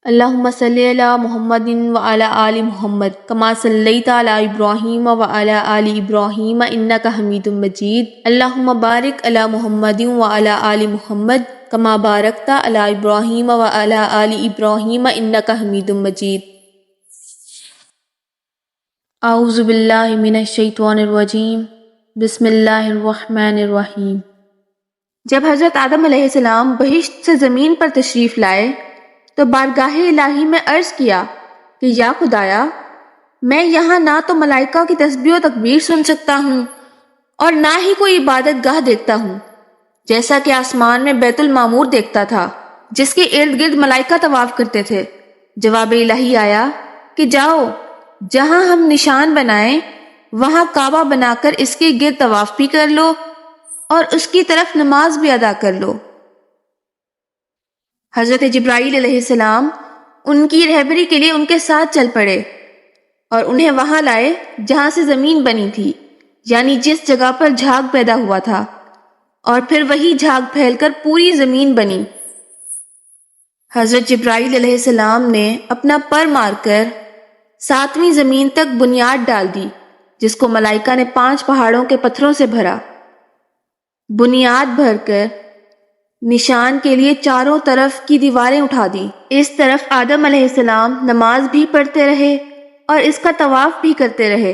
اللہم صلی علی محمد وعلی آل محمد کما صلیت علی ابراہیم وعلی آل ابراہیم انک حمید مجید۔ اللہم بارک علی محمد وعلی آل محمد کما بارکت علی ابراہیم وعلی آل ابراہیم انک حمید مجید۔ اعوذ باللہ من الشیطان الرجیم، بسم اللہ الرحمن الرحیم۔ جب حضرت آدم علیہ السلام بہشت سے زمین پر تشریف لائے تو بارگاہ الہی میں عرض کیا کہ یا خدایا، میں یہاں نہ تو ملائکہ کی تسبیح و تکبیر سن سکتا ہوں اور نہ ہی کوئی عبادت گاہ دیکھتا ہوں، جیسا کہ آسمان میں بیت المعمور دیکھتا تھا جس کے ارد گرد ملائکہ طواف کرتے تھے۔ جواب الہی آیا کہ جاؤ، جہاں ہم نشان بنائیں وہاں کعبہ بنا کر اس کے گرد طواف بھی کر لو اور اس کی طرف نماز بھی ادا کر لو۔ حضرت جبرائیل علیہ السلام ان کی رہبری کے لیے ان کے ساتھ چل پڑے اور انہیں وہاں لائے جہاں سے زمین بنی تھی، یعنی جس جگہ پر جھاگ پیدا ہوا تھا، اور پھر وہی جھاگ پھیل کر پوری زمین بنی۔ حضرت جبرائیل علیہ السلام نے اپنا پر مار کر 7ویں زمین تک بنیاد ڈال دی، جس کو ملائکہ نے 5 پہاڑوں کے پتھروں سے بھرا۔ بنیاد بھر کر نشان کے لیے چاروں طرف کی دیواریں اٹھا دی۔ اس طرف آدم علیہ السلام نماز بھی پڑھتے رہے اور اس کا طواف بھی کرتے رہے۔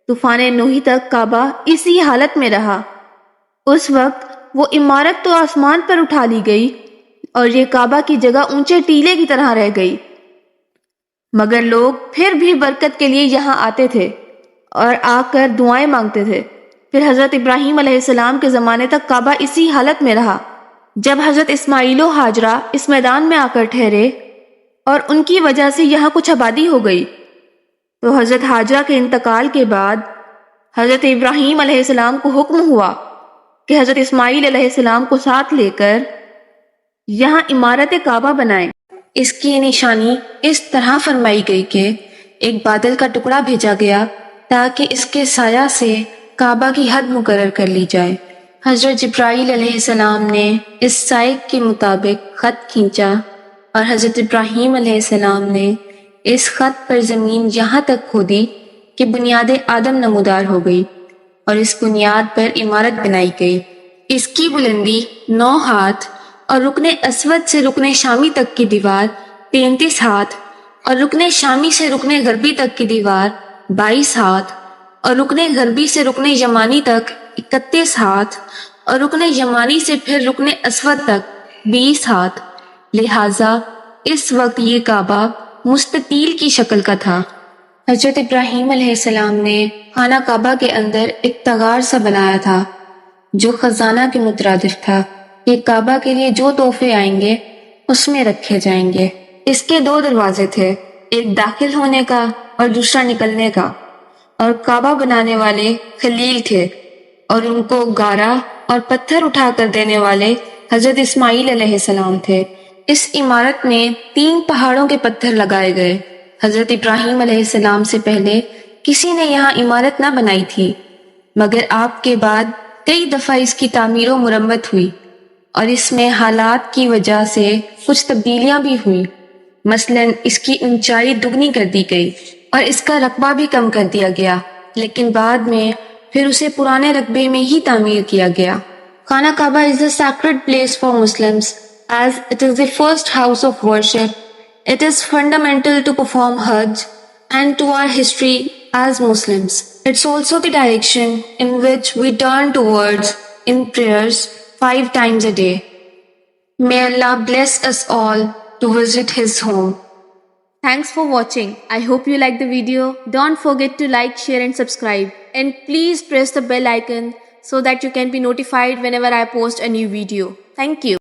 طوفان نوح تک کعبہ اسی حالت میں رہا۔ اس وقت وہ عمارت تو آسمان پر اٹھا لی گئی اور یہ کعبہ کی جگہ اونچے ٹیلے کی طرح رہ گئی، مگر لوگ پھر بھی برکت کے لیے یہاں آتے تھے اور آ کر دعائیں مانگتے تھے۔ پھر حضرت ابراہیم علیہ السلام کے زمانے تک کعبہ اسی حالت میں رہا۔ جب حضرت اسماعیل و ہاجرہ اس میدان میں آ کر ٹھہرے اور ان کی وجہ سے یہاں کچھ آبادی ہو گئی، تو حضرت ہاجرہ کے انتقال کے بعد حضرت ابراہیم علیہ السلام کو حکم ہوا کہ حضرت اسماعیل علیہ السلام کو ساتھ لے کر یہاں عمارت کعبہ بنائیں۔ اس کی نشانی اس طرح فرمائی گئی کہ ایک بادل کا ٹکڑا بھیجا گیا تاکہ اس کے سایہ سے کعبہ کی حد مقرر کر لی جائے۔ حضرت جبرائیل علیہ السلام نے اس سائے کے مطابق خط کھینچا اور حضرت ابراہیم علیہ السلام نے اس خط پر زمین یہاں تک کھودی کہ بنیاد آدم نمودار ہو گئی اور اس بنیاد پر عمارت بنائی گئی۔ اس کی بلندی 9 ہاتھ اور رکن اسود سے رکن شامی تک کی دیوار 33 ہاتھ اور رکن شامی سے رکن غربی تک کی دیوار 22 ہاتھ اور رکن غربی سے رکن یمانی تک 31 ہاتھ اور رکن یمانی سے پھر رکن اسود تک 20 ہاتھ، لہٰذا اس وقت یہ کعبہ مستطیل کی شکل کا تھا۔ حضرت ابراہیم علیہ السلام نے خانہ کعبہ کے اندر ایک تغار سا بنایا تھا جو خزانہ کے مترادف تھا۔ یہ کعبہ کے لیے جو تحفے آئیں گے اس میں رکھے جائیں گے۔ اس کے 2 دروازے تھے، ایک داخل ہونے کا اور دوسرا نکلنے کا، اور کعبہ بنانے والے خلیل تھے اور ان کو گارا اور پتھر اٹھا کر دینے والے حضرت اسماعیل علیہ السلام تھے۔ اس عمارت میں 3 پہاڑوں کے پتھر لگائے گئے۔ حضرت ابراہیم علیہ السلام سے پہلے کسی نے یہاں عمارت نہ بنائی تھی، مگر آپ کے بعد کئی دفعہ اس کی تعمیر و مرمت ہوئی اور اس میں حالات کی وجہ سے کچھ تبدیلیاں بھی ہوئیں۔ مثلاً اس کی اونچائی دگنی کر دی گئی اور اس کا رقبہ بھی کم کر دیا گیا، لیکن بعد میں پھر اسے پرانے رقبے میں ہی تعمیر کیا گیا۔ خانہ کعبہ is a sacred place for Muslims as it is the first house of worship. It is fundamental to perform Hajj and to our history as Muslims. It's also the direction in which we turn towards in prayers 5 times a day. May Allah bless us all to visit His home. Thanks for watching. I hope you liked the video. Don't forget to like, share and subscribe. And please press the bell icon so that you can be notified whenever I post a new video. Thank you.